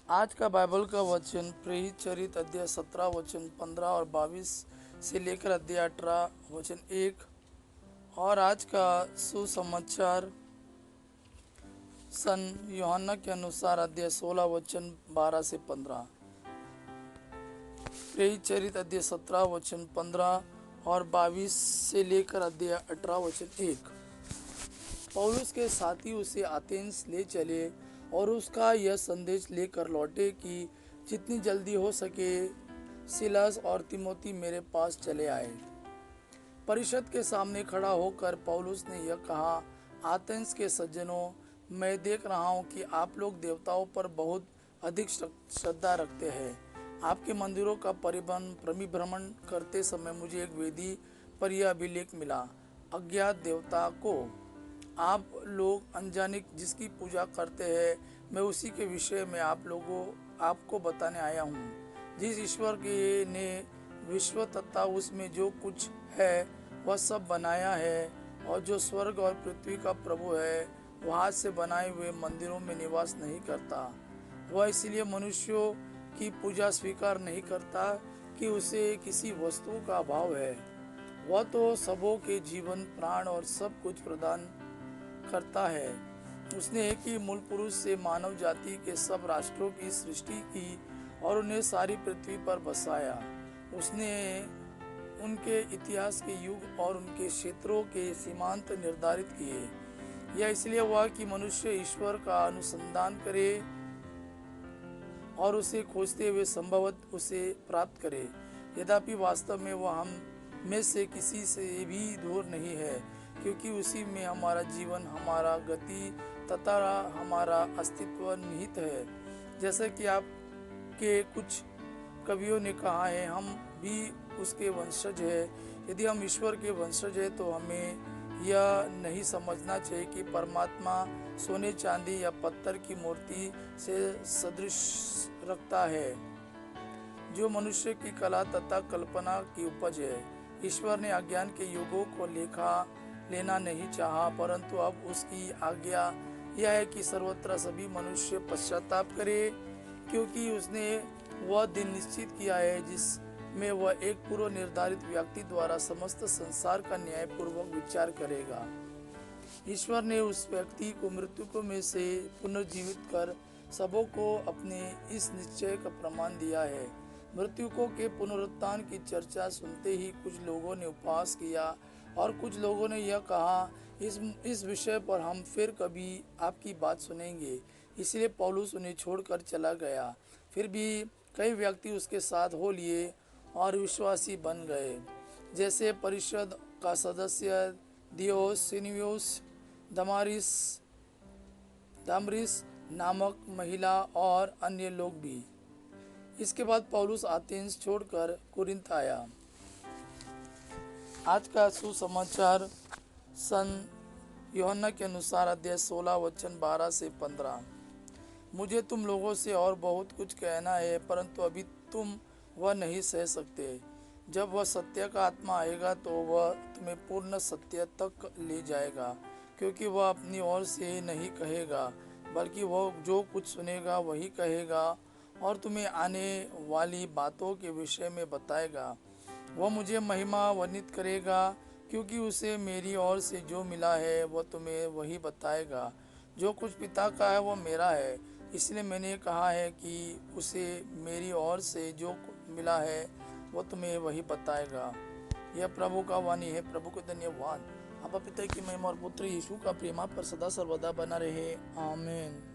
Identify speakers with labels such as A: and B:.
A: आज का बाइबल का वचन प्रेरित चरित अध्याय 17 वचन 15 और 22 से लेकर अध्याय 18 वचन 1। और आज का सुसमाचार सन यूहन्ना के अनुसार अध्याय 16 वचन 12 से 15। प्रेरित चरित अध्याय 17 वचन 15 और 22 से लेकर अध्याय 18 वचन 1। पौलुस के साथी उसे एथेंस ले चले और उसका यह संदेश लेकर लौटे कि जितनी जल्दी हो सके सिलास और तिमोथी मेरे पास चले आए। परिषद के सामने खड़ा होकर पौलुस ने यह कहा, एथेंस के सज्जनों, मैं देख रहा हूँ कि आप लोग देवताओं पर बहुत अधिक श्रद्धा रखते हैं। आपके मंदिरों का परिभ्रमण करते समय मुझे एक वेदी पर यह अभिलेख मिला, अज्ञात देवता को आप लोग अनजाने जिसकी पूजा करते हैं, मैं उसी के विषय में आपको बताने आया हूँ। जिस ईश्वर के ने विश्व तथा उसमें जो कुछ है वह सब बनाया है, और जो स्वर्ग और पृथ्वी का प्रभु है, वह हाथ से बनाए हुए मंदिरों में निवास नहीं करता। वह इसलिए मनुष्यों की पूजा स्वीकार नहीं करता कि उसे किसी वस्तु का अभाव है। वह तो सबों के जीवन, प्राण और सब कुछ प्रदान करता है। उसने एक ही मूल पुरुष से मानव जाति के सब राष्ट्रों की सृष्टि की और उन्हें सारी पृथ्वी पर बसाया। उसने उनके इतिहास के युग और उनके क्षेत्रों के सीमांत निर्धारित किए। यह इसलिए हुआ कि मनुष्य ईश्वर का अनुसंधान करे और उसे खोजते हुए संभवतः उसे प्राप्त करे। यद्यपि वास्तव में वह हम में से किसी से भी दूर नहीं है, क्योंकि उसी में हमारा जीवन, हमारा गति तथा हमारा अस्तित्व निहित है। जैसे कि आपके कुछ कवियों ने कहा है, हम भी उसके वंशज हैं। यदि हम ईश्वर के वंशज हैं तो हमें यह नहीं समझना चाहिए कि परमात्मा सोने, चांदी या पत्थर की मूर्ति से सदृश रखता है, जो मनुष्य की कला तथा कल्पना की उपज है। ईश्वर ने अज्ञान के युगों को लेना नहीं चाहा, परंतु अब उसकी आज्ञा यह है कि सर्वत्र सभी मनुष्य पश्चाताप करे, क्योंकि उसने वह दिन निश्चित किया है जिसमें वह एक पूर्व निर्धारित व्यक्ति द्वारा समस्त संसार का न्यायपूर्वक विचार करेगा। ईश्वर ने उस व्यक्ति को मृत्यु में से पुनर्जीवित कर सबों को अपने इस निश्चय का प्रमाण दिया है। मृतकों के पुनरुत्थान की चर्चा सुनते ही कुछ लोगों ने उपहास किया और कुछ लोगों ने यह कहा, इस विषय पर हम फिर कभी आपकी बात सुनेंगे। इसलिए पौलुस उन्हें छोड़कर चला गया। फिर भी कई व्यक्ति उसके साथ हो लिए और विश्वासी बन गए, जैसे परिषद का सदस्य दियोसिनियुस, दमारिस नामक महिला और अन्य लोग भी। इसके बाद पौलुस एथेंस छोड़कर कुरिन्थ आया। आज का सुसमाचार सन यूहन्ना के अनुसार अध्याय 16 वचन 12 से 15। मुझे तुम लोगों से और बहुत कुछ कहना है, परंतु अभी तुम वह नहीं सह सकते। जब वह सत्य का आत्मा आएगा तो वह तुम्हें पूर्ण सत्य तक ले जाएगा, क्योंकि वह अपनी ओर से नहीं कहेगा, बल्कि वह जो कुछ सुनेगा वही कहेगा और तुम्हें आने वाली बातों के विषय में बताएगा। वह मुझे महिमा वर्णित करेगा, क्योंकि उसे मेरी ओर से जो मिला है वह तुम्हें वही बताएगा। जो कुछ पिता का है वह मेरा है, इसलिए मैंने कहा है कि उसे मेरी ओर से जो मिला है वह तुम्हें वही बताएगा। यह प्रभु का वाणी है। प्रभु को धन्यवाद। अब पिता की महिमा और पुत्र यीशु का प्रेम आप पर सदा सर्वदा बना रहे। आमीन।